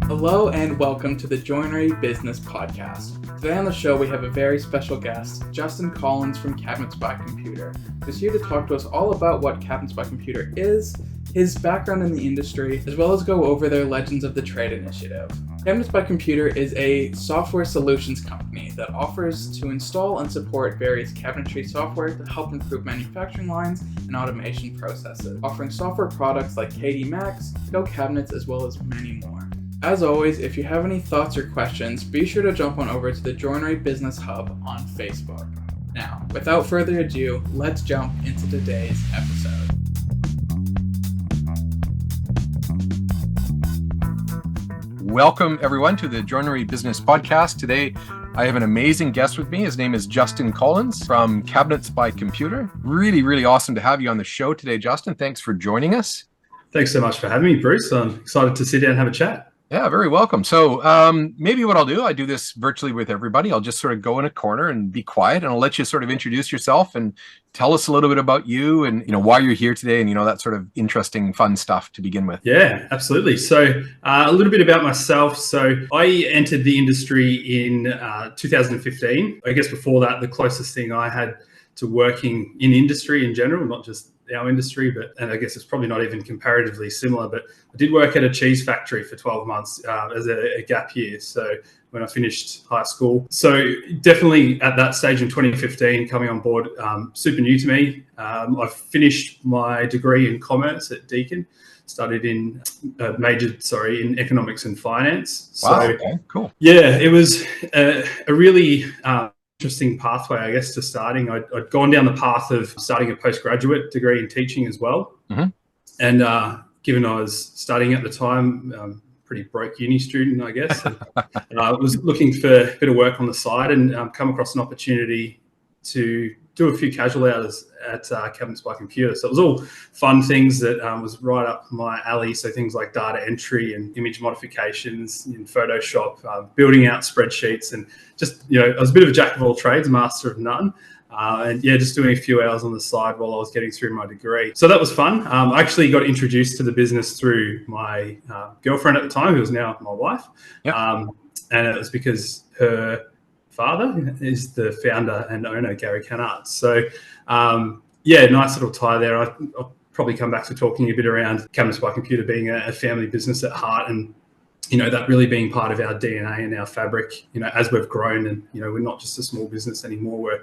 Hello and welcome to the Joinery Business Podcast. Today on the show we have a very special guest, Justin Collins from Cabinets by Computer, who's here to talk to us all about what Cabinets by Computer is, his background in the industry, as well as go over their Legends of the Trade initiative. Cabinets by Computer is a software solutions company that offers to install and support various cabinetry software to help improve manufacturing lines and automation processes, offering software products like KDMax, goCabinets, as well as many more. As always, if you have any thoughts or questions, be sure to jump on over to the Joinery Business Hub on Facebook. Now, without further ado, let's jump into today's episode. Welcome, everyone, to the Joinery Business Podcast. Today, I have an amazing guest with me. His name is Justin Collins from Cabinets by Computer. Really awesome to have you on the show today, Justin. Thanks for joining us. Thanks so much for having me, Bruce. I'm excited to sit down and have a chat. Yeah, very welcome. So maybe what I'll do, I do this virtually with everybody. I'll just sort of go in a corner and be quiet, and I'll let you sort of introduce yourself and tell us a little bit about you and why you're here today and that sort of interesting, fun stuff to begin with. Yeah, absolutely. So a little bit about myself. So I entered the industry in 2015. I guess before that, the closest thing I had to working in industry in general, not just our industry, and I guess it's probably not even comparatively similar, but I did work at a cheese factory for 12 months as a gap year. So when I finished high school. So definitely at that stage in 2015, coming on board, super new to me. I finished my degree in commerce at Deakin, studied majored in economics and finance. Wow, so, okay, cool. Yeah, it was a really interesting pathway, I guess, to starting. I'd gone down the path of starting a postgraduate degree in teaching as well. Mm-hmm. And given I was studying at the time, pretty broke uni student, I guess, and I was looking for a bit of work on the side and come across an opportunity to do a few casual hours at Cabinets by Computer. So it was all fun things that was right up my alley. So things like data entry and image modifications in Photoshop, building out spreadsheets, and just, I was a bit of a jack of all trades, master of none. And just doing a few hours on the side while I was getting through my degree. So that was fun. I actually got introduced to the business through my girlfriend at the time, who is now my wife. Yep. And it was because her father is the founder and owner, Gary Canart. So, nice little tie there. I'll probably come back to talking a bit around Cabinets by Computer being a family business at heart, and that really being part of our DNA and our fabric. As we've grown, and we're not just a small business anymore.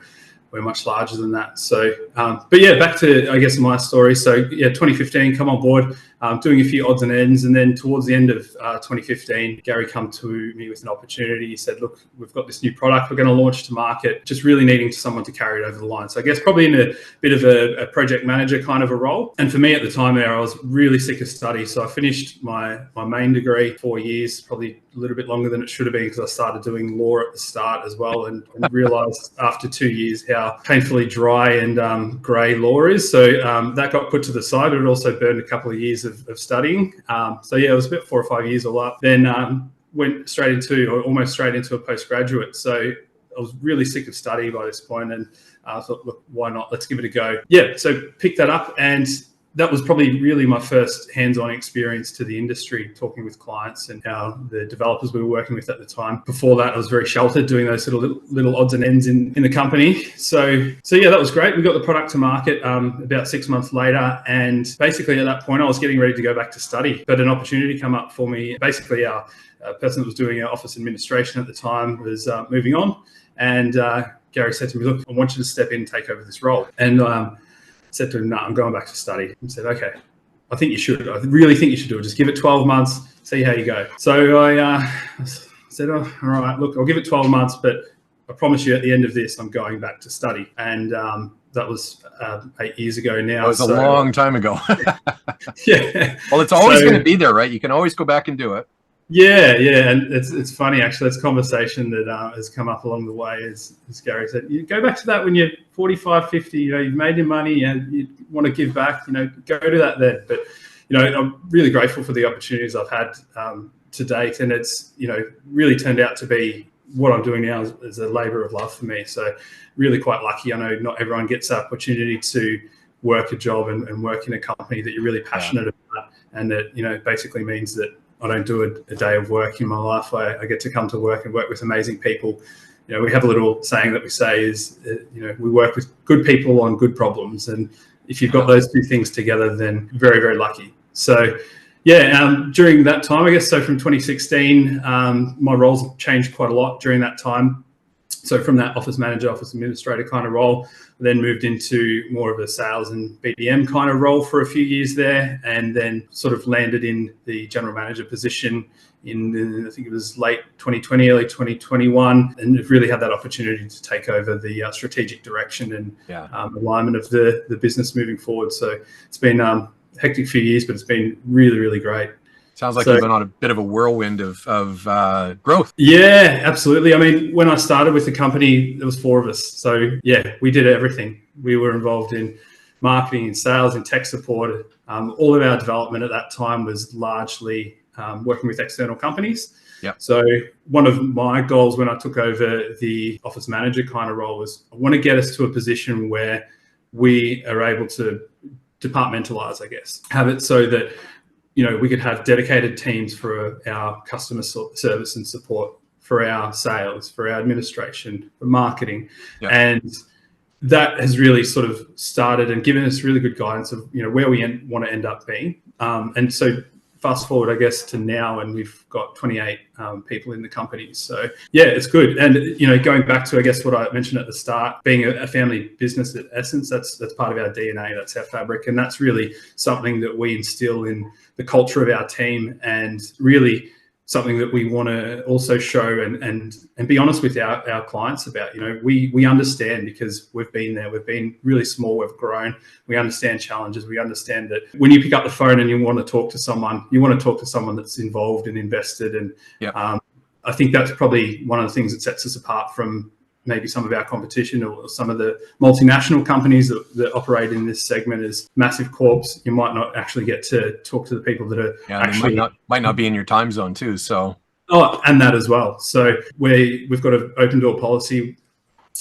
We're much larger than that. So, back to, I guess, my story. So, 2015, come on board, doing a few odds and ends. And then towards the end of 2015, Gary come to me with an opportunity. He said, look, we've got this new product we're going to launch to market, just really needing someone to carry it over the line. So I guess probably in a bit of a project manager kind of a role. And for me at the time there, I was really sick of study. So I finished my main degree, 4 years, probably a little bit longer than it should have been because I started doing law at the start as well, and realised after 2 years how painfully dry and grey law is. So that got put to the side, but it also burned a couple of years of studying. It was about 4 or 5 years all up. Then went almost straight into a postgraduate. So I was really sick of study by this point, and I thought, look, why not? Let's give it a go. Yeah, so picked that up, and that was probably really my first hands-on experience to the industry, talking with clients and how the developers we were working with at the time. Before that, I was very sheltered, doing those sort of little odds and ends in the company. So that was great. We got the product to market about 6 months later, and basically at that point, I was getting ready to go back to study. But an opportunity came up for me. Basically, our person that was doing our office administration at the time was moving on, and Gary said to me, look, I want you to step in and take over this role. And said to him, no, I'm going back to study. He said, okay, I think you should. I really think you should do it. Just give it 12 months, see how you go. So I said, oh, all right, look, I'll give it 12 months, but I promise you at the end of this, I'm going back to study. And that was 8 years ago now. It was a long time ago. Yeah. Well, it's always going to be there, right? You can always go back and do it. Yeah, and it's funny actually. It's a conversation that has come up along the way. As Gary said, you go back to that when you're 45, 50. You've made your money and you want to give back. Go to that then. But I'm really grateful for the opportunities I've had to date, and it's really turned out to be what I'm doing now is a labour of love for me. So really quite lucky. I know not everyone gets the opportunity to work a job and work in a company that you're really passionate about, and that basically means that don't do a day of work in my life. I get to come to work and work with amazing people. We have a little saying that we say is, we work with good people on good problems. And if you've got those two things together, then very, very lucky. So, during that time, I guess, so from 2016, my roles have changed quite a lot during that time. So from that office manager, office administrator kind of role, then moved into more of a sales and BDM kind of role for a few years there, and then sort of landed in the general manager position in I think it was late 2020, early 2021, and really had that opportunity to take over the strategic direction and alignment of the business moving forward. So it's been a hectic few years, but it's been really, really great. Sounds like you've been on a bit of a whirlwind of growth. Yeah, absolutely. I mean, when I started with the company, there was 4 of us. So we did everything. We were involved in marketing and sales and tech support. All of our development at that time was largely working with external companies. Yep. So one of my goals when I took over the office manager kind of role was I want to get us to a position where we are able to departmentalize, I guess, have it so that we could have dedicated teams for our customer service and support, for our sales, for our administration, for marketing. Yep. And that has really sort of started and given us really good guidance of, where we want to end up being. And so fast forward, I guess, to now, and we've got 28 people in the company. So it's good. And, going back to, I guess, what I mentioned at the start, being a family business at essence, that's part of our DNA, that's our fabric. And that's really something that we instill in the culture of our team, and really something that we want to also show and be honest with our clients about. We understand, because we've been there, we've been really small, we've grown, we understand challenges, we understand that when you pick up the phone and you want to talk to someone, that's involved and invested. And I think that's probably one of the things that sets us apart from maybe some of our competition or some of the multinational companies that operate in this segment. Is massive corps. You might not actually get to talk to the people that are actually might not be in your time zone too. So and that as well. So we've got an open door policy.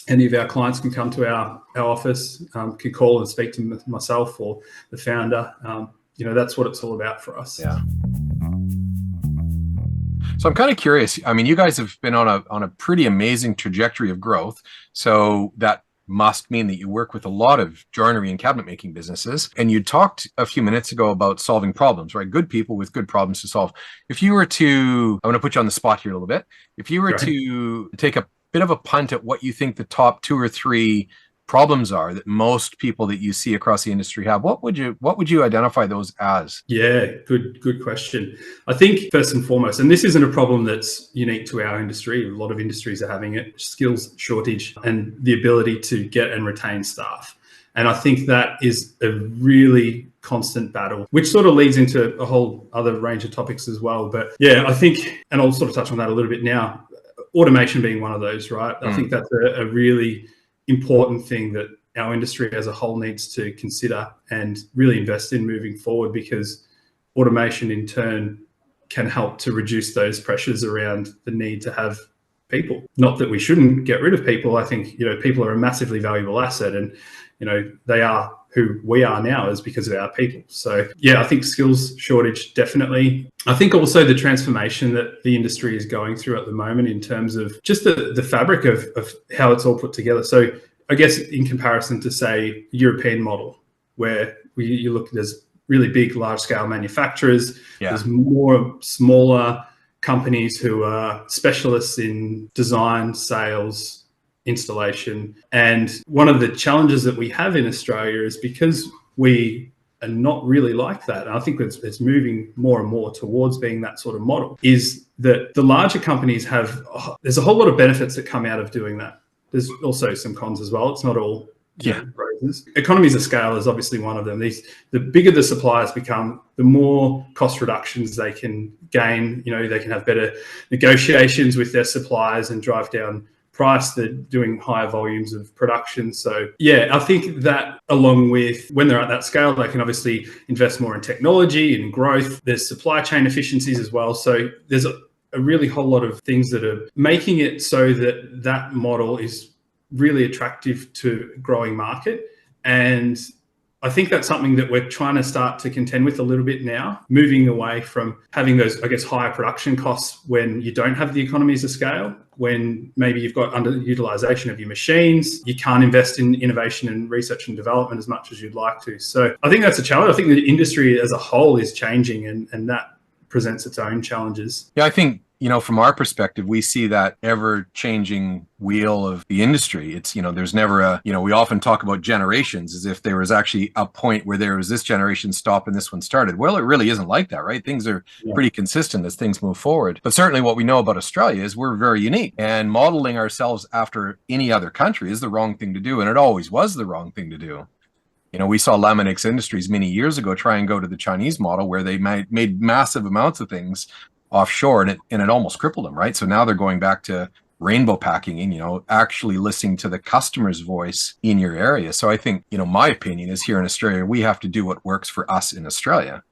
Any of our clients can come to our office, can call and speak to myself or the founder. That's what it's all about for us. Yeah. So I'm kind of curious. I mean, you guys have been on a pretty amazing trajectory of growth. So that must mean that you work with a lot of joinery and cabinet making businesses. And you talked a few minutes ago about solving problems, right? Good people with good problems to solve. If you were to, I'm going to put you on the spot here a little bit. If you were to take a bit of a punt at what you think the top 2 or 3 problems are that most people that you see across the industry have, what would you identify those as? Yeah, good question. I think first and foremost, and this isn't a problem that's unique to our industry, a lot of industries are having it, skills shortage and the ability to get and retain staff. And I think that is a really constant battle, which sort of leads into a whole other range of topics as well. But I think, and I'll sort of touch on that a little bit now, automation being one of those, right? I think that's a really important thing that our industry as a whole needs to consider and really invest in moving forward, because automation in turn can help to reduce those pressures around the need to have people. Not that we shouldn't get rid of people. I think, people are a massively valuable asset, and, they are who we are now is because of our people. So I think skills shortage, definitely. I think also the transformation that the industry is going through at the moment in terms of just the fabric of how it's all put together. So I guess in comparison to, say, European model, where you look, there's really big, large scale manufacturers. There's more smaller companies who are specialists in design, sales, installation. And one of the challenges that we have in Australia is because we are not really like that, and I think it's moving more and more towards being that sort of model, is that the larger companies there's a whole lot of benefits that come out of doing that. There's also some cons as well. It's not all roses. Economies of scale is obviously one of them. The bigger the suppliers become, the more cost reductions they can gain. They can have better negotiations with their suppliers and drive down price. They're doing higher volumes of production. So I think that, along with when they're at that scale, they can obviously invest more in technology and growth. There's supply chain efficiencies as well. So there's a really whole lot of things that are making it so that model is really attractive to a growing market. And I think that's something that we're trying to start to contend with a little bit now, moving away from having those, I guess, higher production costs when you don't have the economies of scale, when maybe you've got underutilization of your machines, you can't invest in innovation and research and development as much as you'd like to. So I think that's a challenge. I think the industry as a whole is changing, and that presents its own challenges. Yeah, I think, from our perspective, we see that ever-changing wheel of the industry. It's, there's never we often talk about generations as if there was actually a point where there was this generation stop and this one started. Well, it really isn't like that, right? Things are pretty consistent as things move forward. But certainly what we know about Australia is we're very unique, and modeling ourselves after any other country is the wrong thing to do. And it always was the wrong thing to do. We saw Laminex Industries many years ago try and go to the Chinese model where they made massive amounts of things offshore, and it almost crippled them, right? So now they're going back to rainbow packaging, actually listening to the customer's voice in your area. So I think, my opinion is here in Australia, we have to do what works for us in Australia.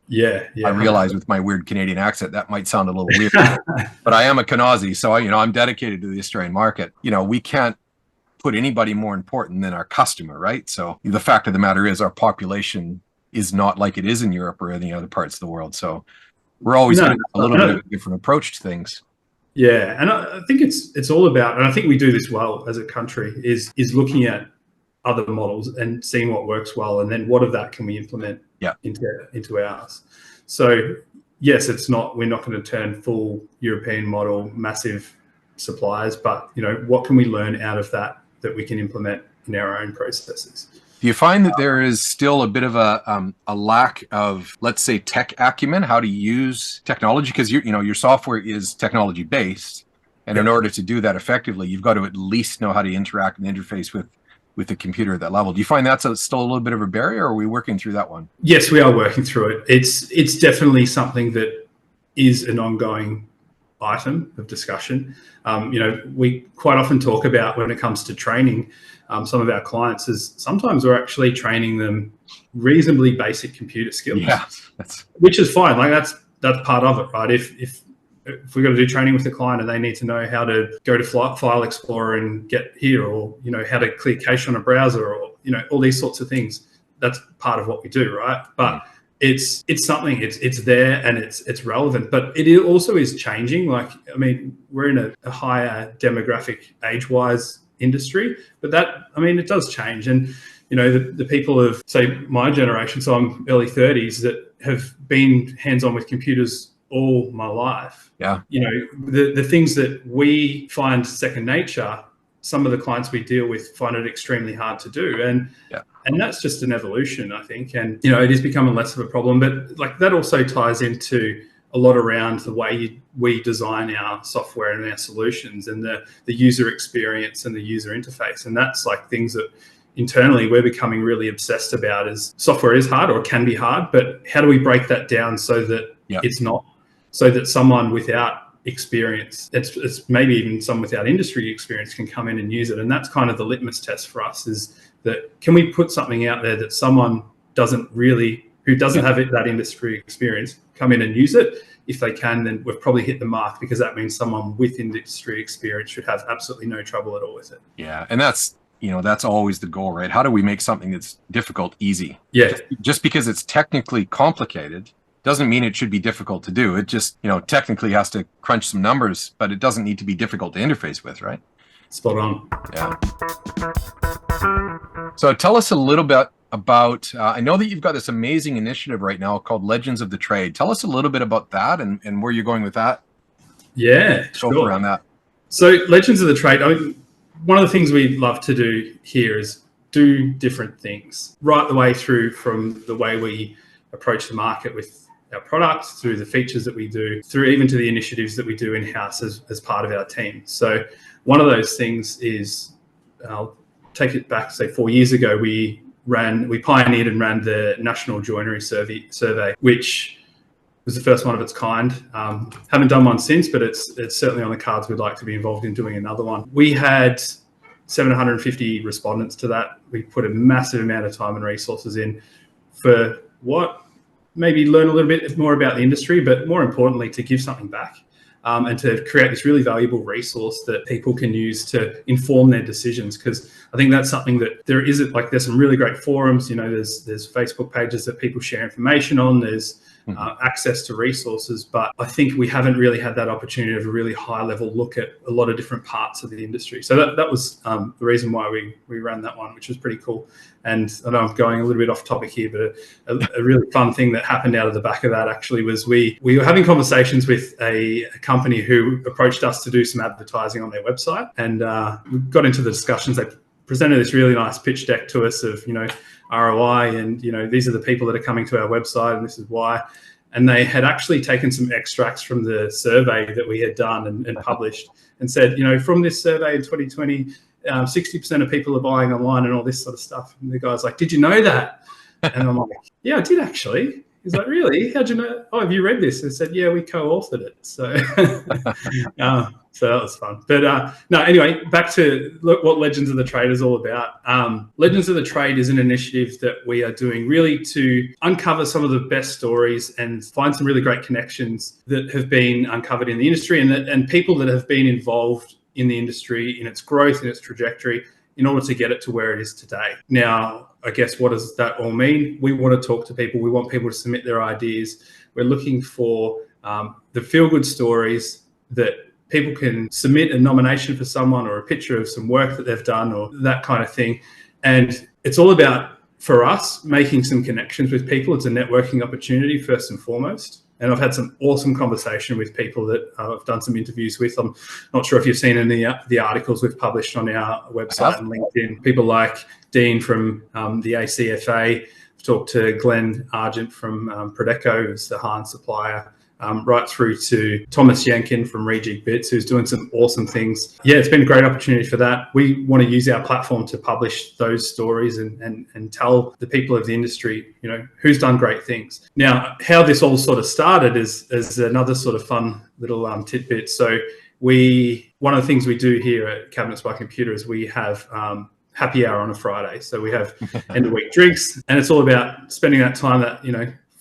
Yeah. I realize with my weird Canadian accent, that might sound a little weird, but I am a Kanazi, so I'm dedicated to the Australian market. We can't put anybody more important than our customer, right? So the fact of the matter is our population is not like it is in Europe or any other parts of the world. So we're always going to have a little bit of a different approach to things. Yeah, and I think it's all about, and I think we do this well as a country, is looking at other models and seeing what works well, and then what of that can we implement into ours. So yes, we're not going to turn full European model, massive suppliers, but what can we learn out of that we can implement in our own processes. Do you find that there is still a bit of a lack of, let's say, tech acumen, how to use technology? Because your software is technology based, and in order to do that effectively, you've got to at least know how to interact and interface with the computer at that level. Do you find that's still a little bit of a barrier, or are we working through that one? Yes, we are working through it. It's definitely something that is an ongoing item of discussion. We quite often talk about, when it comes to training, some of our clients, is sometimes we're actually training them reasonably basic computer skills, which is fine. Like that's part of it, right? If we've got to do training with the client and they need to know how to go to File Explorer and get here, or how to clear cache on a browser, or all these sorts of things, that's part of what we do, right? But it's something, it's there and it's relevant, but it also is changing. Like, we're in a higher demographic age-wise industry, but it does change. And, the people of, say, my generation, so I'm early 30s, that have been hands-on with computers all my life. Yeah. The things that we find second nature, some of the clients we deal with find it extremely hard to do. And that's just an evolution, I think. And, it is becoming less of a problem. But like that also ties into a lot around the way we design our software and our solutions, and the user experience and the user interface. And that's like things that internally we're becoming really obsessed about. Is software is hard, or can be hard, but how do we break that down so that it's not, so that someone without experience, it's maybe even someone without industry experience, can come in and use it. And that's kind of the litmus test for us, is that can we put something out there that someone who doesn't have that industry experience, come in and use it? If they can, then we've probably hit the mark, because that means someone with industry experience should have absolutely no trouble at all with it. Yeah, and that's always the goal, right? How do we make something that's difficult easy? Yeah. Just because it's technically complicated doesn't mean it should be difficult to do. It just, technically has to crunch some numbers, but it doesn't need to be difficult to interface with, right? Spot on. Yeah. So tell us a little bit about, I know that you've got this amazing initiative right now called Legends of the Trade. Tell us a little bit about that and where you're going with that. Yeah, sure. Around that. So Legends of the Trade, one of the things we love to do here is do different things right the way through, from the way we approach the market with our products, through the features that we do, through even to the initiatives that we do in-house as part of our team. So one of those things is, I'll take it back, say 4 years ago, we pioneered and ran the National Joinery Survey, which was the first one of its kind. Haven't done one since, but it's certainly on the cards. We'd like to be involved in doing another one. We had 750 respondents to that. We put a massive amount of time and resources in for maybe learn a little bit more about the industry, but more importantly, to give something back. and to create this really valuable resource that people can use to inform their decisions. Because I think that's something that there's some really great forums, there's Facebook pages that people share information on, there's access to resources, but I think we haven't really had that opportunity of a really high level look at a lot of different parts of the industry. So that was the reason why we ran that one, which was pretty cool. And I know I'm going a little bit off topic here, but a really fun thing that happened out of the back of that actually was we were having conversations with a company who approached us to do some advertising on their website, and we got into the discussions. They presented this really nice pitch deck to us of, ROI, and, these are the people that are coming to our website and this is why. And they had actually taken some extracts from the survey that we had done and published, and said, from this survey in 2020, 60% of people are buying online and all this sort of stuff. And the guy's like, did you know that? And I'm like, yeah, I did actually. He's like, really? How'd you know? Oh, have you read this? And I said, yeah, we co-authored it. So, so that was fun. But no, anyway, back to what Legends of the Trade is all about. Legends of the Trade is an initiative that we are doing really to uncover some of the best stories and find some really great connections that have been uncovered in the industry, and people that have been involved in the industry, in its growth, in its trajectory, in order to get it to where it is today. Now, I guess, what does that all mean? We want to talk to people. We want people to submit their ideas. We're looking for the feel-good stories that people can submit a nomination for someone or a picture of some work that they've done or that kind of thing. And it's all about, for us, making some connections with people. It's a networking opportunity first and foremost. And I've had some awesome conversation with people that I've done some interviews with. I'm not sure if you've seen any of the articles we've published on our website and LinkedIn. People like Dean from the ACFA. I've talked to Glenn Argent from Prodeco, who's the Hahn supplier, right through to Thomas Yankin from Rejig Bits, who's doing some awesome things. Yeah, it's been a great opportunity for that. We want to use our platform to publish those stories and tell the people of the industry, who's done great things. Now, how this all sort of started is another sort of fun little tidbit. So one of the things we do here at Cabinets by Computer is we have happy hour on a Friday. So we have end of week drinks, and it's all about spending that time that,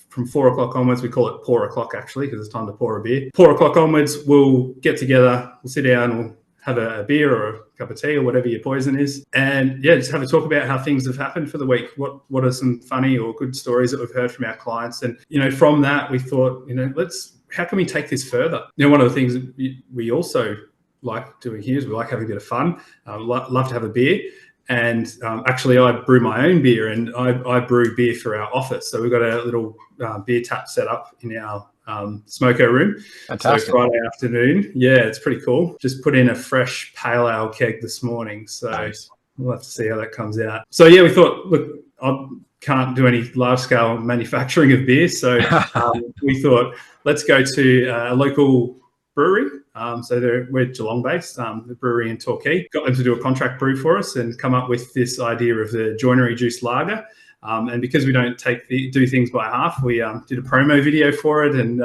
from 4 o'clock onwards. We call it pour o'clock actually, because it's time to pour a beer. 4 o'clock onwards, we'll get together, we'll sit down, we'll have a beer or a cup of tea or whatever your poison is. And yeah, just have a talk about how things have happened for the week. What are some funny or good stories that we've heard from our clients? And, from that, we thought, how can we take this further? One of the things that we also like doing here is we like having a bit of fun. Love to have a beer. And actually, I brew my own beer, and I brew beer for our office. So we've got a little beer tap set up in our smoko room. Fantastic. So Friday afternoon, yeah, it's pretty cool. Just put in a fresh pale ale keg this morning. So nice. We'll have to see how that comes out. So yeah, we thought, look, I can't do any large scale manufacturing of beer. So we thought, let's go to a local brewery. We're Geelong based, the brewery in Torquay. Got them to do a contract brew for us and come up with this idea of the Joinery juice lager. And because we don't do things by half, we did a promo video for it and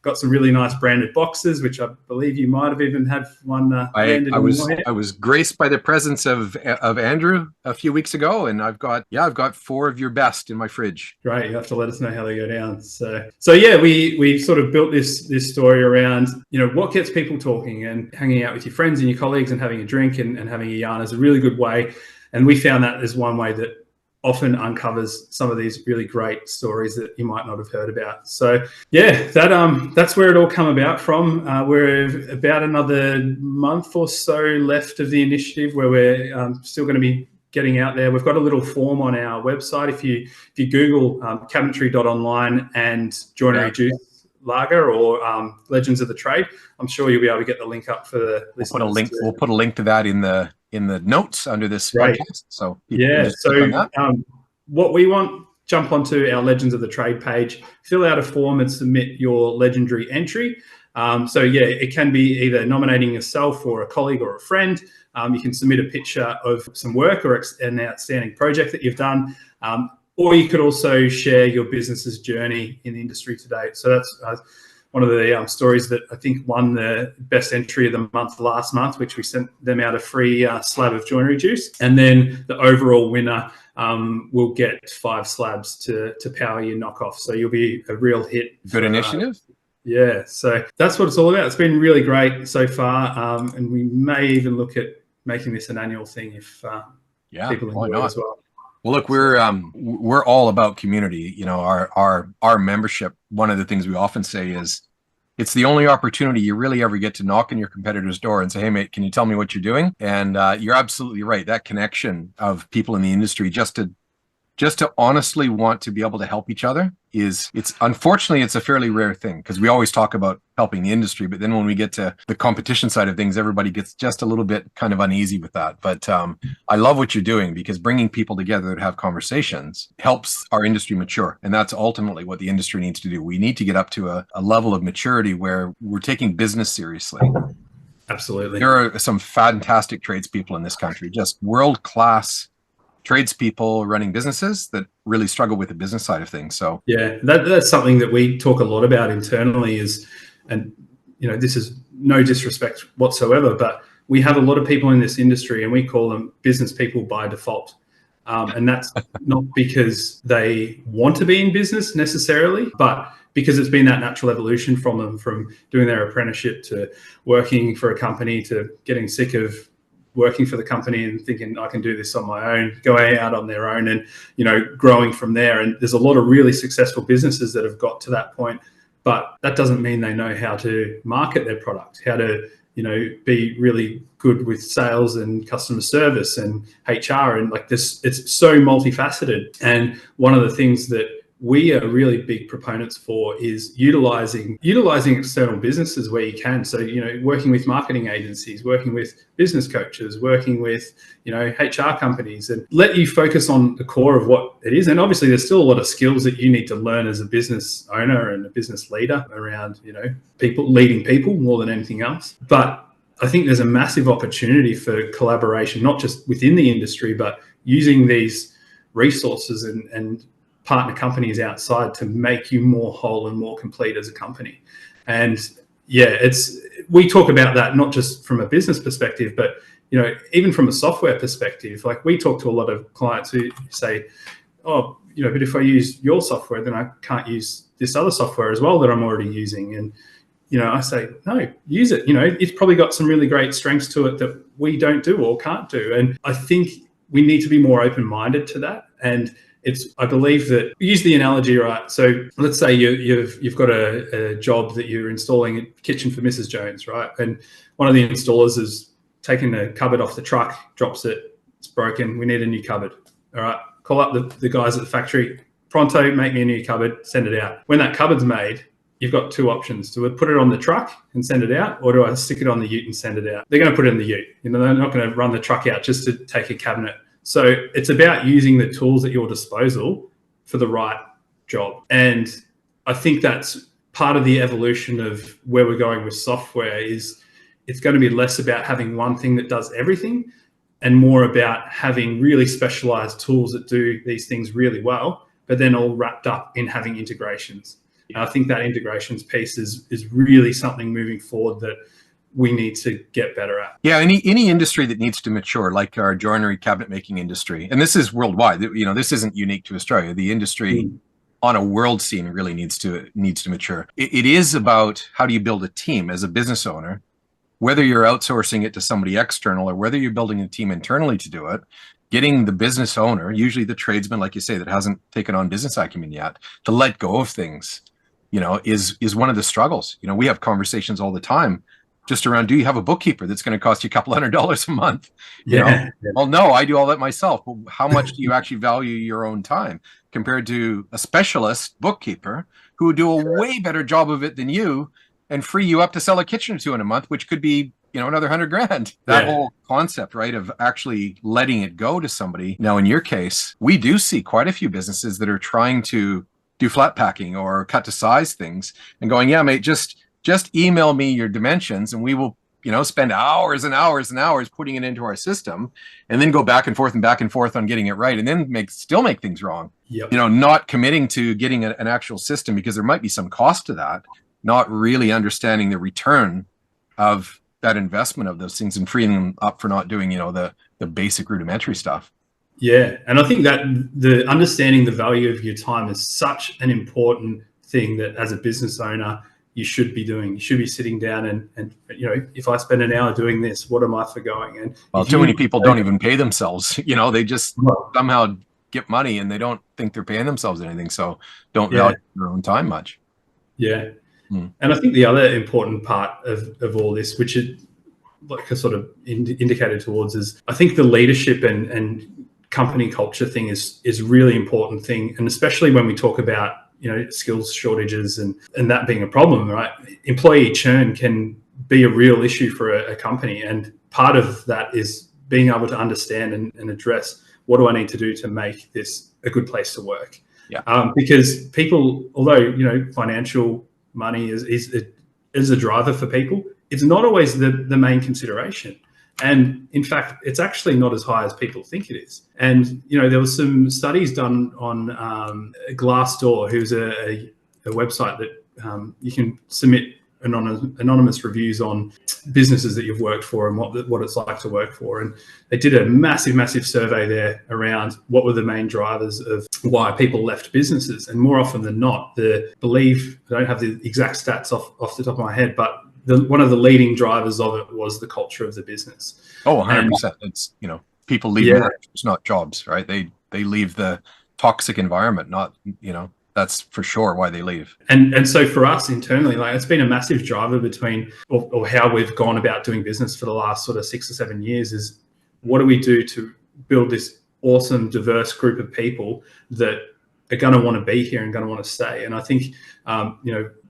got some really nice branded boxes, which I believe you might have even had one. I was graced by the presence of Andrew a few weeks ago, and I've got 4 of your best in my fridge. Great, you have to let us know how they go down. So yeah, we sort of built this story around what gets people talking, and hanging out with your friends and your colleagues and having a drink and having a yarn is a really good way. And we found that is one way that often uncovers some of these really great stories that you might not have heard about. So yeah, that's where it all come about from. We're about another month or so left of the initiative, where we're still going to be getting out there. We've got a little form on our website. If you Google cabinetry.online and Joinery Juice Lager or Legends of the Trade, I'm sure you'll be able to get the link up for the listeners. We'll put a link to that in the notes under this podcast. So yeah, what we want, jump onto our Legends of the Trade page, fill out a form and submit your legendary entry. So yeah, it can be either nominating yourself or a colleague or a friend. You can submit a picture of some work or an outstanding project that you've done. Or you could also share your business's journey in the industry to date. So that's one of the stories that I think won the best entry of the month last month, which we sent them out a free slab of joinery juice. And then the overall winner will get 5 slabs to power your knockoff. So you'll be a real hit. Good initiative. Yeah, so that's what it's all about. It's been really great so far, and we may even look at making this an annual thing if people enjoy it as well. Well, look, we're all about community. You know, our membership. One of the things we often say is, it's the only opportunity you really ever get to knock on your competitor's door and say, "Hey, mate, can you tell me what you're doing?" And you're absolutely right. That connection of people in the industry, just to honestly want to be able to help each other, it's unfortunately it's a fairly rare thing, because we always talk about helping the industry, but then when we get to the competition side of things, everybody gets just a little bit kind of uneasy with that. But I love what you're doing, because bringing people together to have conversations helps our industry mature, and that's ultimately what the industry needs to do. We need to get up to a level of maturity where we're taking business seriously. Absolutely. There are some fantastic tradespeople in this country, just world-class tradespeople running businesses that really struggle with the business side of things. So yeah, that's something that we talk a lot about internally and this is no disrespect whatsoever, but we have a lot of people in this industry and we call them business people by default. And that's not because they want to be in business necessarily, but because it's been that natural evolution from them, from doing their apprenticeship to working for a company to getting sick of working for the company and thinking I can do this on my own, going out on their own and, growing from there. And there's a lot of really successful businesses that have got to that point, but that doesn't mean they know how to market their product, how to, be really good with sales and customer service and HR and like this. It's so multifaceted. And one of the things that we are really big proponents for is utilizing external businesses where you can. So, working with marketing agencies, working with business coaches, working with, HR companies, and let you focus on the core of what it is. And obviously there's still a lot of skills that you need to learn as a business owner and a business leader around, leading people more than anything else. But I think there's a massive opportunity for collaboration, not just within the industry, but using these resources and partner companies outside to make you more whole and more complete as a company. And yeah, we talk about that not just from a business perspective, but even from a software perspective. Like we talk to a lot of clients who say, oh, but if I use your software, then I can't use this other software as well that I'm already using. And I say, no, use it. It's probably got some really great strengths to it that we don't do or can't do. And I think we need to be more open-minded to that. And I believe that, use the analogy, right? So let's say you've got a job that you're installing a kitchen for Mrs. Jones, right? And one of the installers is taking the cupboard off the truck, drops it, it's broken, we need a new cupboard. All right, call up the guys at the factory, pronto, make me a new cupboard, send it out. When that cupboard's made, you've got two options. Do I put it on the truck and send it out, or do I stick it on the ute and send it out? They're going to put it in the ute. They're not going to run the truck out just to take a cabinet. So it's about using the tools at your disposal for the right job. And I think that's part of the evolution of where we're going with software. Is it's going to be less about having one thing that does everything and more about having really specialized tools that do these things really well, but then all wrapped up in having integrations. And I think that integrations piece is really something moving forward that we need to get better at. Yeah, any industry that needs to mature, like our joinery cabinet making industry, and this is worldwide. This isn't unique to Australia. The industry on a world scene really needs to mature. It is about how do you build a team as a business owner, whether you're outsourcing it to somebody external or whether you're building a team internally to do it. Getting the business owner, usually the tradesman, like you say, that hasn't taken on business acumen yet, to let go of things, is one of the struggles. We have conversations all the time just around, do you have a bookkeeper that's going to cost you a couple $100 a month? Well, no, I do all that myself. Well, how much do you actually value your own time compared to a specialist bookkeeper who would do a way better job of it than you and free you up to sell a kitchen or two in a month, which could be, another $100,000. That whole concept, right, of actually letting it go to somebody. Now, in your case, we do see quite a few businesses that are trying to do flat packing or cut to size things and going, yeah, mate, just email me your dimensions and we will, spend hours and hours and hours putting it into our system and then go back and forth on getting it right and then still make things wrong. Yep. Not committing to getting an actual system because there might be some cost to that, not really understanding the return of that investment of those things and freeing them up for not doing, the basic rudimentary stuff. Yeah. And I think that the understanding the value of your time is such an important thing that as a business owner, you should be doing. You should be sitting down and if I spend an hour doing this, what am I forgoing? And well, too many people don't even pay themselves. They just somehow get money and they don't think they're paying themselves anything. So don't value their own time much. Yeah. And I think the other important part of all this, which it like I sort of indicated towards, is I think the leadership and company culture thing is a really important thing. And especially when we talk about, skills shortages and that being a problem, right? Employee churn can be a real issue for a company. And part of that is being able to understand and address, what do I need to do to make this a good place to work? Yeah. Because people, although, financial money is a driver for people, it's not always the main consideration. And in fact, it's actually not as high as people think it is. And, there was some studies done on Glassdoor, who's a website that you can submit anonymous reviews on businesses that you've worked for and what it's like to work for. And they did a massive survey there around what were the main drivers of why people left businesses. And more often than not, I don't have the exact stats off the top of my head, but one of the leading drivers of it was the culture of the business. Oh, 100%. It's, people leave it's not jobs, right? They leave the toxic environment, not, that's for sure why they leave. And so for us internally, like, it's been a massive driver between or how we've gone about doing business for the last sort of 6 or 7 years is, what do we do to build this awesome, diverse group of people that are going to want to be here and going to want to stay? And I think,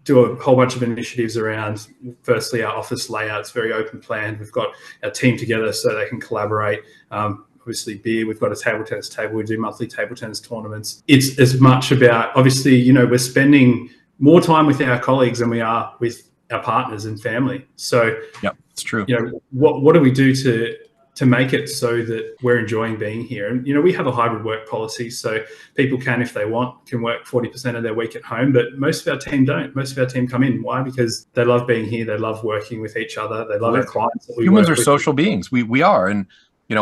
do a whole bunch of initiatives around, firstly, our office layout's very open planned. We've got our team together so they can collaborate. Obviously beer, we've got a table tennis table. We do monthly table tennis tournaments. It's as much about, obviously, we're spending more time with our colleagues than we are with our partners and family. So yeah, it's true. What do we do to make it so that we're enjoying being here? And, we have a hybrid work policy, so people can, if they want, can work 40% of their week at home, but most of our team don't. Most of our team come in. Why? Because they love being here. They love working with each other. They love our clients. That Humans are social beings. We are. And,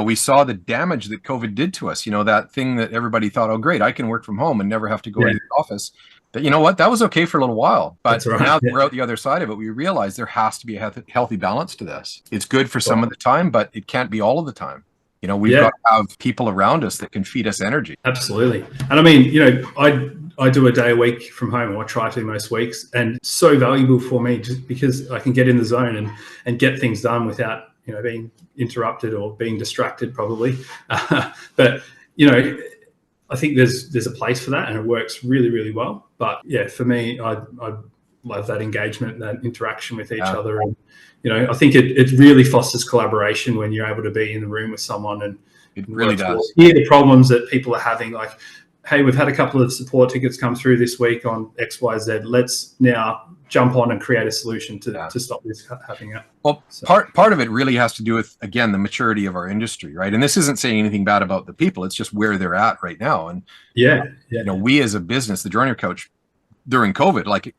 we saw the damage that COVID did to us, that thing that everybody thought, oh, great, I can work from home and never have to go to the office. That, that was okay for a little while. But now that we're out the other side of it, we realize there has to be a healthy balance to this. It's good for some of the time, but it can't be all of the time. We've got to have people around us that can feed us energy. Absolutely. And I mean, I do a day a week from home, or I try to most weeks, and it's so valuable for me just because I can get in the zone and get things done without, being interrupted or being distracted probably. But, I think there's a place for that, and it works really, really well. But yeah, for me, I love that engagement, that interaction with each other. And, I think it really fosters collaboration when you're able to be in the room with someone and it really does hear the problems that people are having. Like, hey, we've had a couple of support tickets come through this week on XYZ. Let's now jump on and create a solution to stop this happening. Well, part of it really has to do with, again, the maturity of our industry, right? And this isn't saying anything bad about the people. It's just where they're at right now. And we as a business, the Joinery Couch, during COVID, like,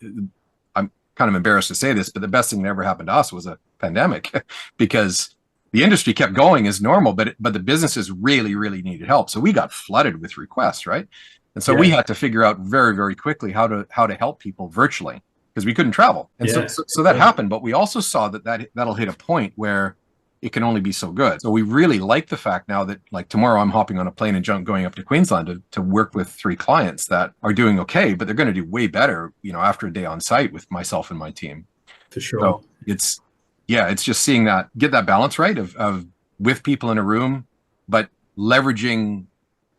I'm kind of embarrassed to say this, but the best thing that ever happened to us was a pandemic because the industry kept going as normal, but the businesses really, really needed help. So we got flooded with requests, right? And so we had to figure out very, very quickly how to help people virtually because we couldn't travel. And so that happened. But we also saw that'll hit a point where it can only be so good. So we really like the fact now that, like, tomorrow I'm hopping on a plane and going up to Queensland to work with 3 clients that are doing okay, but they're going to do way better, after a day on site with myself and my team. For sure. So it's just seeing get that balance right of with people in a room, but leveraging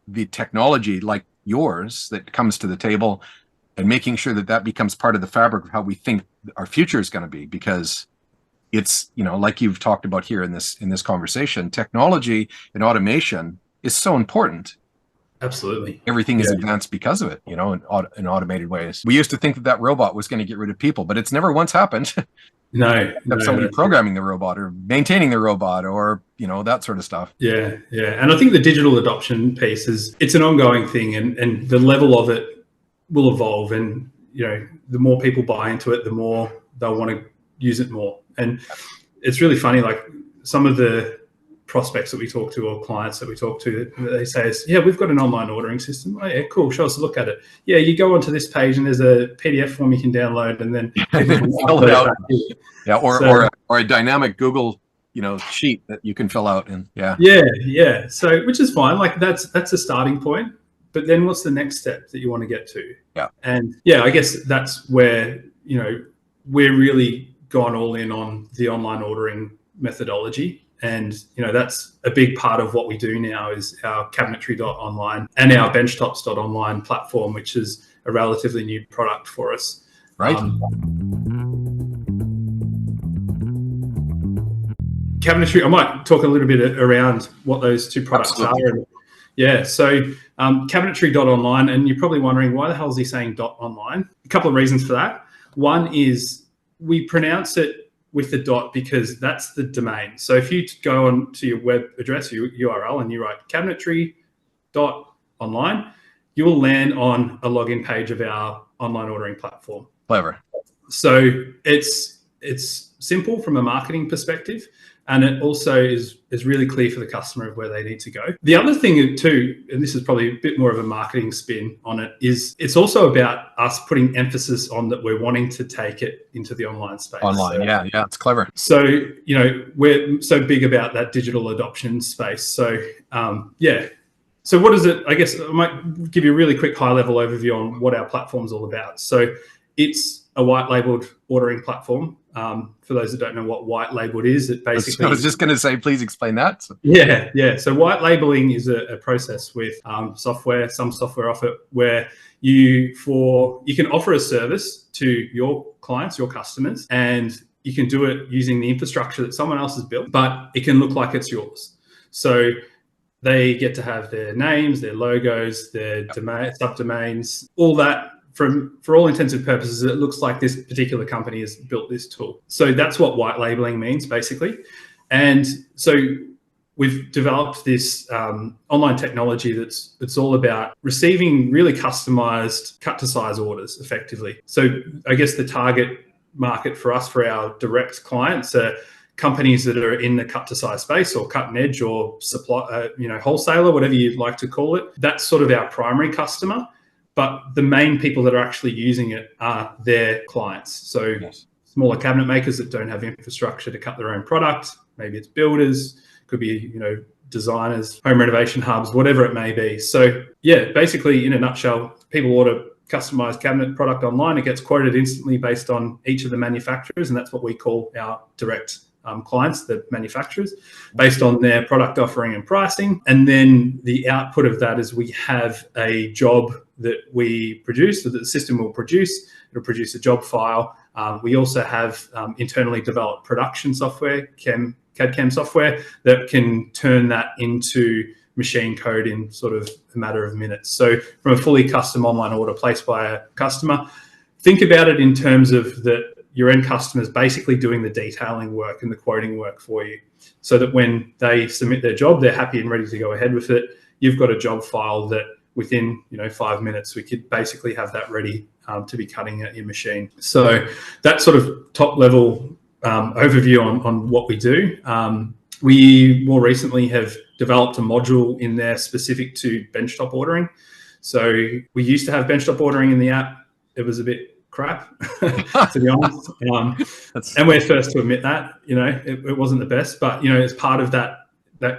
the technology like yours that comes to the table and making sure that becomes part of the fabric of how we think our future is going to be. Because it's, like you've talked about here in this conversation, technology and automation is so important. Absolutely. Everything is advanced because of it, in automated ways. We used to think that robot was going to get rid of people, but it's never once happened. No. Somebody programming the robot or maintaining the robot or, that sort of stuff. Yeah. And I think the digital adoption piece it's an ongoing thing, and the level of it will evolve. And, the more people buy into it, the more they'll want to use it more. And it's really funny, like some of the prospects that we talk to or clients that we talk to, they say, yeah, we've got an online ordering system. Oh, yeah, cool. Show us a look at it. Yeah, you go onto this page and there's a PDF form you can download and then people can fill it out. Yeah, or a dynamic Google, sheet that you can fill out. And yeah. So, which is fine. Like that's a starting point. But then what's the next step that you want to get to? Yeah. And I guess that's where, we're really gone all in on the online ordering methodology. And, that's a big part of what we do now is our cabinetry.online and our benchtops.online platform, which is a relatively new product for us. Right. Cabinetry, I might talk a little bit around what those two products are. Yeah, so cabinetry.online, and you're probably wondering, why the hell is he saying .online? A couple of reasons for that. One is we pronounce it with the dot because that's the domain. So if you go on to your web address, your URL, and you write cabinetry.online, you will land on a login page of our online ordering platform. Clever. So it's simple from a marketing perspective, and it also is really clear for the customer of where they need to go. The other thing too, and this is probably a bit more of a marketing spin on it, is it's also about us putting emphasis on that we're wanting to take it into the online space. Online, yeah, it's clever. So, we're so big about that digital adoption space. So, So what is it? I guess I might give you a really quick high-level overview on what our platform's all about. So it's a white-labeled ordering platform. For those that don't know what white labeled is, it basically... I was just going to say, please explain that. Yeah. So white labeling is a process with some software offer where you can offer a service to your clients, your customers, and you can do it using the infrastructure that someone else has built, but it can look like it's yours. So they get to have their names, their logos, their subdomains, all that. For all intents and purposes, it looks like this particular company has built this tool. So that's what white labeling means, basically. And so we've developed this online technology that's all about receiving really customized cut-to-size orders, effectively. So I guess the target market for us, for our direct clients, are companies that are in the cut-to-size space, or cut and edge, or supply, wholesaler, whatever you'd like to call it. That's sort of our primary customer. But the main people that are actually using it are their clients. So smaller cabinet makers that don't have infrastructure to cut their own product. Maybe it's builders, could be, designers, home renovation hubs, whatever it may be. So basically in a nutshell, people order customized cabinet product online. It gets quoted instantly based on each of the manufacturers. And that's what we call our direct clients, the manufacturers, based on their product offering and pricing. And then the output of that is we have a job that we produce, that the system will produce. It'll produce a job file. We also have internally developed production software, CAD/CAM software, that can turn that into machine code in sort of a matter of minutes. So from a fully custom online order placed by a customer, think about it in terms of that your end customer is basically doing the detailing work and the quoting work for you, so that when they submit their job, they're happy and ready to go ahead with it. You've got a job file that within 5 minutes, we could basically have that ready to be cutting at your machine. So that sort of top level overview on what we do. We more recently have developed a module in there specific to benchtop ordering. So we used to have benchtop ordering in the app. It was a bit crap, to be honest. And we're first to admit that, it wasn't the best, but, it's part of that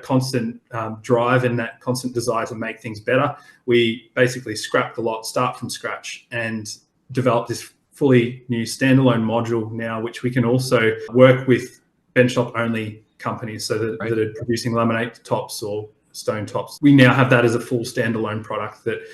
constant drive and that constant desire to make things better. We basically scrapped the lot, start from scratch, and developed this fully new standalone module now, which we can also work with benchtop only companies, so that are producing laminate tops or stone tops. We now have that as a full standalone product that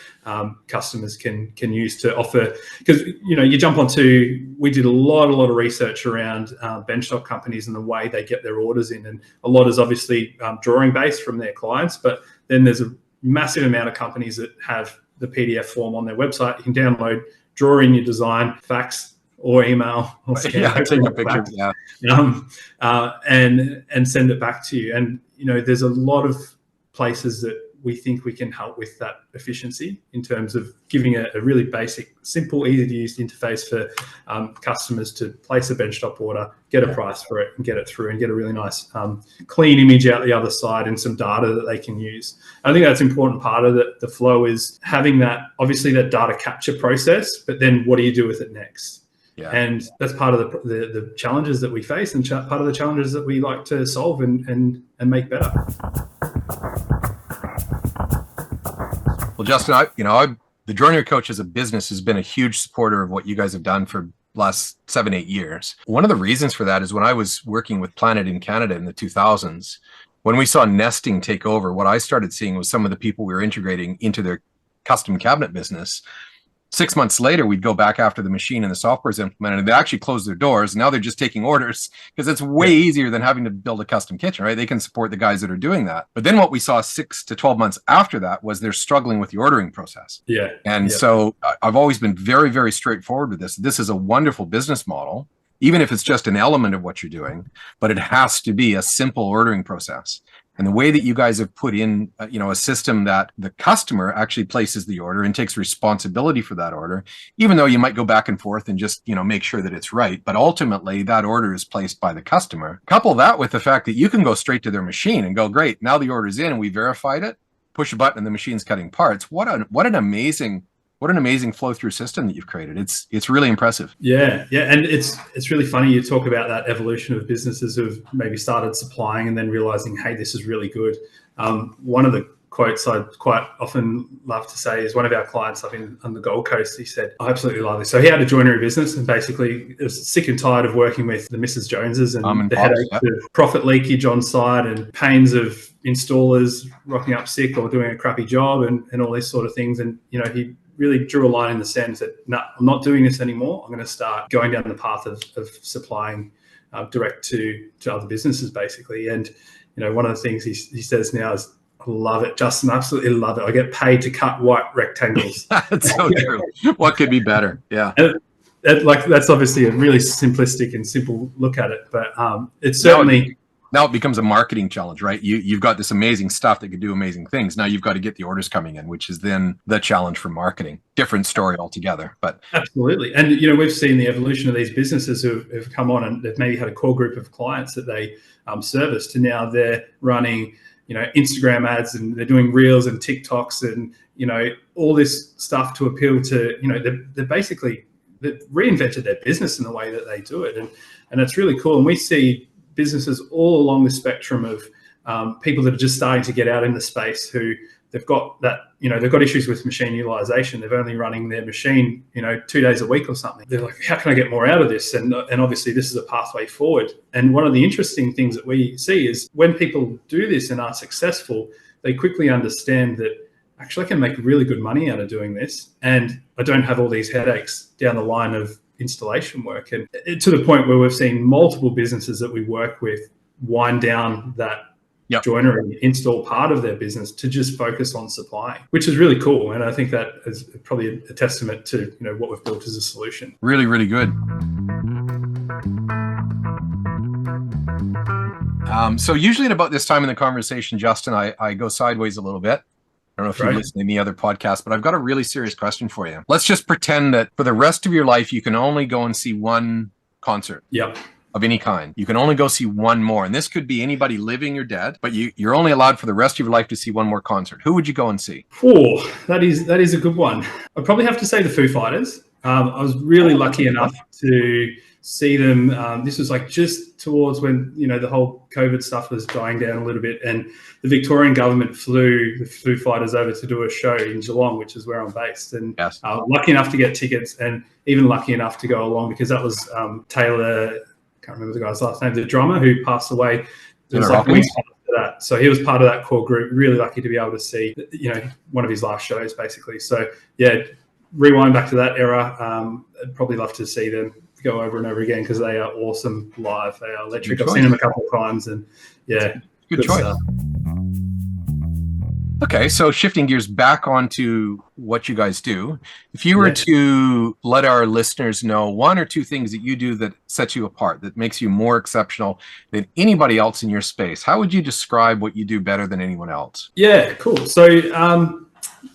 customers can use to offer. Because you jump onto, we did a lot of research around benchtop companies and the way they get their orders in, and a lot is obviously drawing based from their clients, but then there's a massive amount of companies that have the PDF form on their website. You can download, draw in your design, fax or email, or scan, take a picture, and send it back to you. And there's a lot of places that we think we can help with that efficiency in terms of giving a really basic, simple, easy to use interface for customers to place a benchtop order, get a price for it, and get it through, and get a really nice clean image out the other side and some data that they can use. I think that's an important part of the flow, is having that, obviously, that data capture process, but then what do you do with it next? Yeah. And that's part of the challenges that we face, and part of the challenges that we like to solve and make better. Well, Justin, the Joinery Coach as a business has been a huge supporter of what you guys have done for last 7-8 years. One of the reasons for that is when I was working with Planet in Canada in the 2000s, when we saw nesting take over, what I started seeing was some of the people we were integrating into their custom cabinet business. 6 months later, we'd go back after the machine and the software is implemented, and they actually closed their doors. And now they're just taking orders, because it's way easier than having to build a custom kitchen, right? They can support the guys that are doing that. But then what we saw 6 to 12 months after that was they're struggling with the ordering process. Yeah. And so I've always been very, very straightforward with this. This is a wonderful business model, even if it's just an element of what you're doing, but it has to be a simple ordering process. And the way that you guys have put in, a system that the customer actually places the order and takes responsibility for that order, even though you might go back and forth and just, make sure that it's right. But ultimately, that order is placed by the customer. Couple that with the fact that you can go straight to their machine and go, great, now the order's in and we verified it, push a button and the machine's cutting parts. What an amazing flow through system that you've created. It's really impressive. Yeah. And it's really funny you talk about that evolution of businesses who've maybe started supplying and then realizing, hey, this is really good. One of the quotes I quite often love to say is one of our clients up on the Gold Coast. He said, I absolutely love this. So he had a joinery business and basically was sick and tired of working with the Mrs. Joneses and the headaches of profit leakage on site and pains of installers rocking up sick or doing a crappy job and all these sort of things. And, he really drew a line in the sand and said, no, I'm not doing this anymore. I'm going to start going down the path of supplying direct to other businesses, basically. And, one of the things he says now is, I love it, Justin, absolutely love it. I get paid to cut white rectangles. That's so true. What could be better? Yeah. And that's obviously a really simplistic and simple look at it, but it's certainly... Now it becomes a marketing challenge, right? You've got this amazing stuff that could do amazing things. Now you've got to get the orders coming in, which is then the challenge for marketing. Different story altogether, but absolutely. And we've seen the evolution of these businesses who have come on and they've maybe had a core group of clients that they service, to now they're running Instagram ads and they're doing reels and TikToks and all this stuff to appeal to they've reinvented their business in the way that they do it, and it's really cool. And we see businesses all along the spectrum of people that are just starting to get out in the space, who they've got that, they've got issues with machine utilization. They're only running their machine, 2 days a week or something. They're like, how can I get more out of this? And obviously this is a pathway forward. And one of the interesting things that we see is when people do this and are successful, they quickly understand that actually I can make really good money out of doing this. And I don't have all these headaches down the line of installation work, and to the point where we've seen multiple businesses that we work with wind down that joinery install part of their business to just focus on supplying, which is really cool. And I think that is probably a testament to what we've built as a solution. Really, really good. So usually at about this time in the conversation, Justin, I go sideways a little bit. I don't know if you listen to any other podcast, but I've got a really serious question for you. Let's just pretend that for the rest of your life, you can only go and see one concert of any kind. You can only go see one more. And this could be anybody living or dead, but you're only allowed for the rest of your life to see one more concert. Who would you go and see? Oh, that is a good one. I'd probably have to say the Foo Fighters. I was really lucky enough to see them. This was like just towards when, the whole COVID stuff was dying down a little bit, and the Victorian government flew the Foo Fighters over to do a show in Geelong, which is where I'm based. And lucky enough to get tickets, and even lucky enough to go along, because that was Taylor, I can't remember the guy's last name, the drummer who passed away. It was like weeks after that. So he was part of that core group. Really lucky to be able to see, one of his last shows, basically. So yeah, rewind back to that era. I'd probably love to see them go over and over again, because they are awesome live. They are electric. I've seen them a couple of times, and yeah, good choice. Okay, so shifting gears back onto what you guys do, if you were Yeah. to let our listeners know one or two things that you do that sets you apart, that makes you more exceptional than anybody else in your space, how would you describe what you do better than anyone else? Yeah, cool. So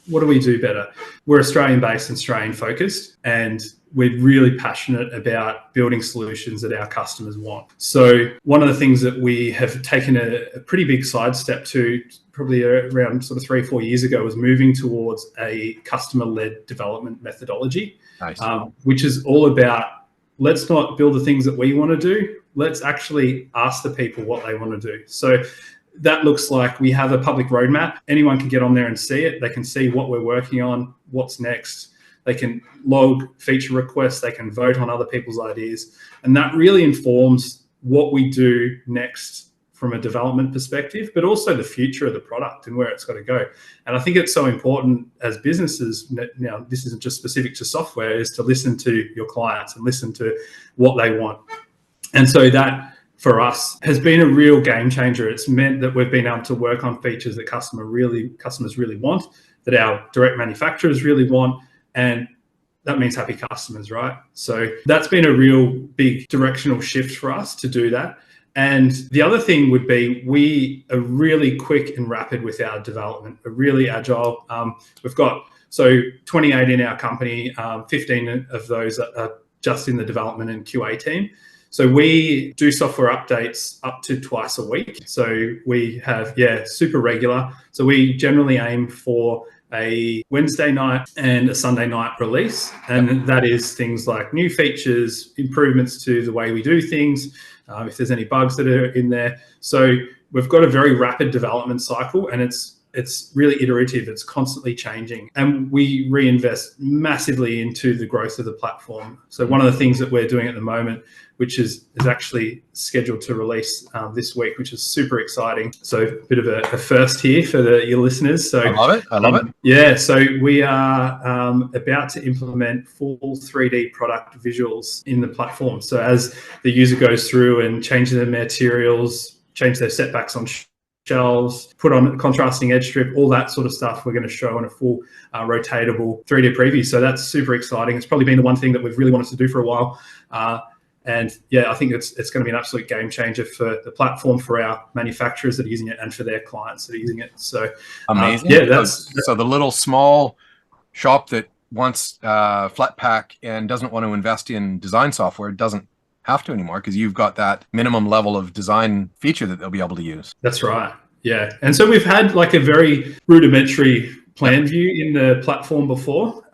what do we do better? We're Australian-based and Australian-focused, and we're really passionate about building solutions that our customers want. So one of the things that we have taken a pretty big sidestep to probably around sort of 3 or 4 years ago was moving towards a customer-led development methodology, Nice. which is all about, let's not build the things that we want to do. Let's actually ask the people what they want to do. So that looks like we have a public roadmap. Anyone can get on there and see it. They can see what we're working on, what's next. They can log feature requests. They can vote on other people's ideas. And that really informs what we do next from a development perspective, but also the future of the product and where it's got to go. And I think it's so important as businesses, now this isn't just specific to software, is to listen to your clients and listen to what they want. And so that, for us, has been a real game changer. It's meant that we've been able to work on features that customers really want, that our direct manufacturers really want, and that means happy customers, right? So that's been a real big directional shift for us to do that. And the other thing would be, we are really quick and rapid with our development, we're really agile. We've got 28 in our company, 15 of those are just in the development and QA team. So we do software updates up to twice a week. So we have, super regular. So we generally aim for a Wednesday night and a Sunday night release. And that is things like new features, improvements to the way we do things, if there's any bugs that are in there. So we've got a very rapid development cycle, and it's really iterative. It's constantly changing, and we reinvest massively into the growth of the platform. So one of the things that we're doing at the moment, which is actually scheduled to release this week, which is super exciting. So a bit of a first here for your listeners. So I love it. Yeah, so we are about to implement full 3D product visuals in the platform. So as the user goes through and changes their materials, change their setbacks on shelves, put on contrasting edge strip, all that sort of stuff we're going to show in a full rotatable 3D preview. So that's super exciting. It's probably been the one thing that we've really wanted to do for a while. And I think it's going to be an absolute game changer for the platform, for our manufacturers that are using it, and for their clients that are using it. So amazing. So the little small shop that wants flat pack and doesn't want to invest in design software doesn't have to anymore, because you've got that minimum level of design feature that they'll be able to use. That's right. Yeah. And so we've had like a very rudimentary plan view in the platform before,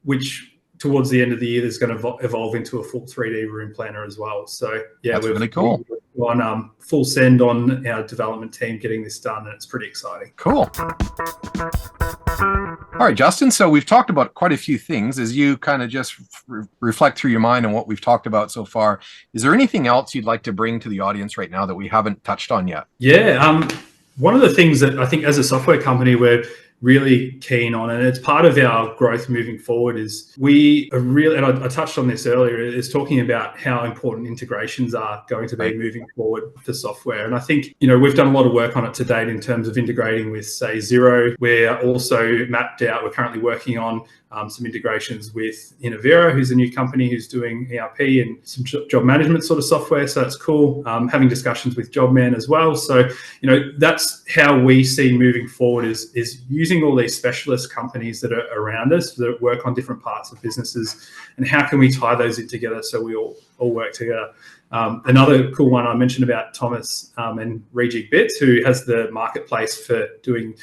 which towards the end of the year is going to evolve into a full 3D room planner as well. So that's really cool. We're on full send on our development team getting this done, and it's pretty exciting. Cool. All right, Justin, so we've talked about quite a few things. As you kind of just reflect through your mind on what we've talked about so far, is there anything else you'd like to bring to the audience right now that we haven't touched on yet? Yeah, one of the things that I think as a software company we're really keen on, and it's part of our growth moving forward, is we are really, and I touched on this earlier, is talking about how important integrations are going to be moving forward for software. And I think, we've done a lot of work on it to date in terms of integrating with, say, Xero. We're also mapped out, we're currently working on some integrations with Innovera, who's a new company who's doing ERP and some job management sort of software. So that's cool. Having discussions with JobMan as well. So, that's how we see moving forward, is using all these specialist companies that are around us that work on different parts of businesses, and how can we tie those in together so we all work together. Another cool one I mentioned about Thomas and Rejig Bits, who has the marketplace for doing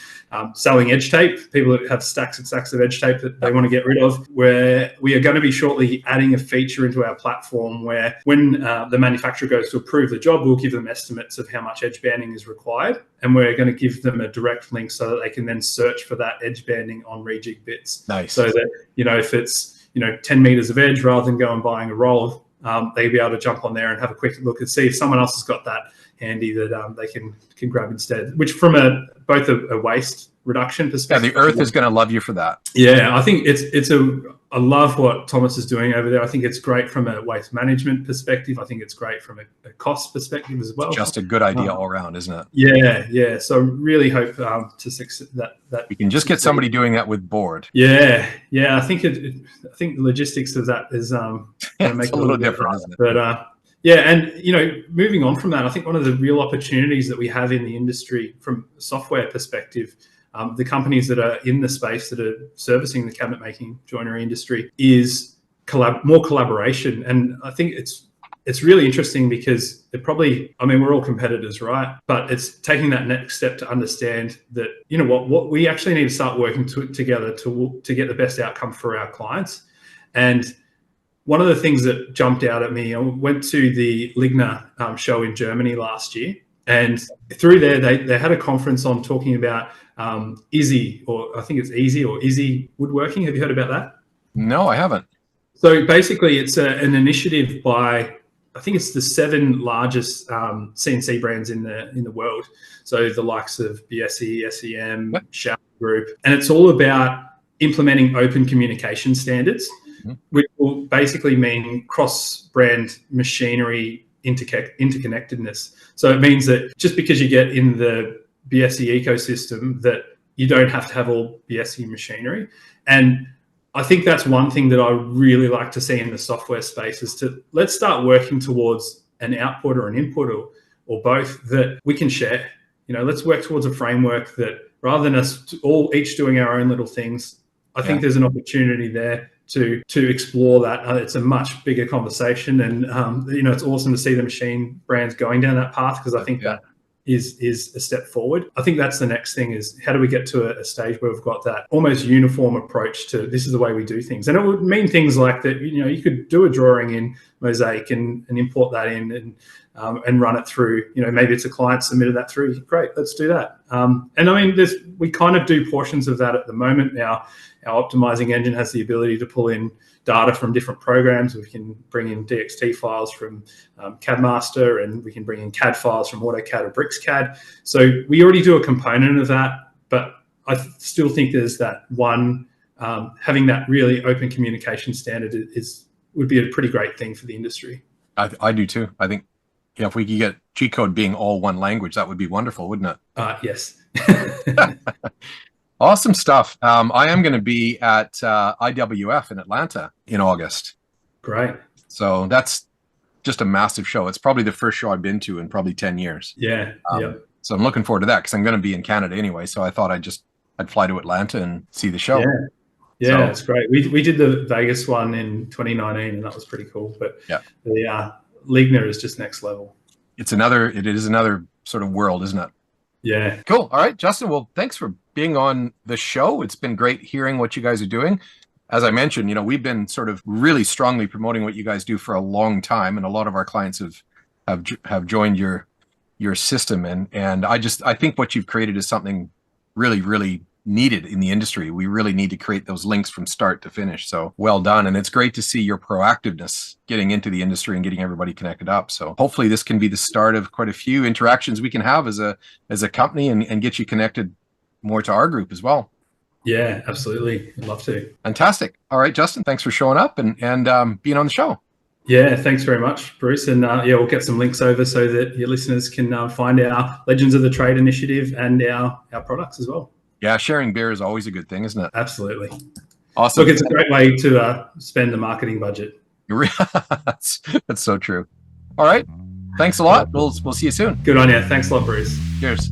selling edge tape, people that have stacks and stacks of edge tape that they want to get rid of, where we are going to be shortly adding a feature into our platform where when the manufacturer goes to approve the job, we'll give them estimates of how much edge banding is required, and we're going to give them a direct link so that they can then search for that edge banding on Rejig Bits. Nice. So that, if it's 10 meters of edge, rather than go and buying a roll, they'll be able to jump on there and have a quick look and see if someone else has got that handy that they can grab instead, which from both a waste reduction Yeah, perspective. the earth is going to love you for that. Yeah, I think I love what Thomas is doing over there. I think it's great from a waste management perspective. I think it's great from a cost perspective as well. It's just a good idea all around, isn't it? Yeah. So really hope to succeed that You can just get somebody doing that with board. Yeah. I think the logistics of that is going to make It's a little different, isn't it? But yeah, and moving on from that, I think one of the real opportunities that we have in the industry from a software perspective, the companies that are in the space that are servicing the cabinet making joinery industry, is more collaboration. And I think it's really interesting because we're all competitors, right? But it's taking that next step to understand that, what we actually need to start working together to get the best outcome for our clients. And one of the things that jumped out at me, I went to the Ligna show in Germany last year. And through there, they had a conference on talking about Izzy, or I think it's Easy or Izzy Woodworking. Have you heard about that? No, I haven't. So basically, it's an initiative by, I think it's the 7 largest CNC brands in the world. So the likes of BSE, SEM, Shower Group, and it's all about implementing open communication standards, which will basically mean cross-brand machinery interconnectedness. So it means that just because you get in the BSE ecosystem, that you don't have to have all BSE machinery. And I think that's one thing that I really like to see in the software space, is let's start working towards an output or an input or both that we can share. Let's work towards a framework that, rather than us each doing our own little things, I think there's an opportunity there to explore that. It's a much bigger conversation, and it's awesome to see the machine brands going down that path, because I think that is a step forward. I think that's the next thing, is how do we get to a stage where we've got that almost uniform approach to this is the way we do things. And it would mean things like that, you could do a drawing in Mosaic and import that in and run it through, maybe it's a client submitted that through. Great, let's do that. We kind of do portions of that at the moment now. Our optimizing engine has the ability to pull in data from different programs. We can bring in DXT files from CADmaster, and we can bring in CAD files from AutoCAD or BricsCAD. So we already do a component of that, but I still think there's that one, having that really open communication standard would be a pretty great thing for the industry. I do too. I think if we could get G-code being all one language, that would be wonderful, wouldn't it? Yes. Awesome stuff. I am going to be at IWF in Atlanta in August. Great. So that's just a massive show. It's probably the first show I've been to in probably 10 years. Yeah. So I'm looking forward to that, because I'm going to be in Canada anyway. So I thought I'd fly to Atlanta and see the show. Yeah, that's great. We did the Vegas one in 2019, and that was pretty cool. But the Ligna is just next level. It is another sort of world, isn't it? Yeah. Cool. All right, Justin. Well, thanks for being on the show. It's been great hearing what you guys are doing. As I mentioned, we've been sort of really strongly promoting what you guys do for a long time, and a lot of our clients have joined your system. And I think what you've created is something really, really needed in the industry. We really need to create those links from start to finish. So well done. And it's great to see your proactiveness getting into the industry and getting everybody connected up. So hopefully this can be the start of quite a few interactions we can have as a company, and get you connected more to our group as well. Yeah, absolutely. I'd love to. Fantastic. All right, Justin, thanks for showing up and being on the show. Yeah, thanks very much, Bruce. And we'll get some links over so that your listeners can find our Legends of the Trade initiative and our products as well. Yeah, sharing beer is always a good thing, isn't it? Absolutely. Awesome. Look, it's a great way to spend the marketing budget. That's so true. All right. Thanks a lot. We'll see you soon. Good on you. Thanks a lot, Bruce. Cheers.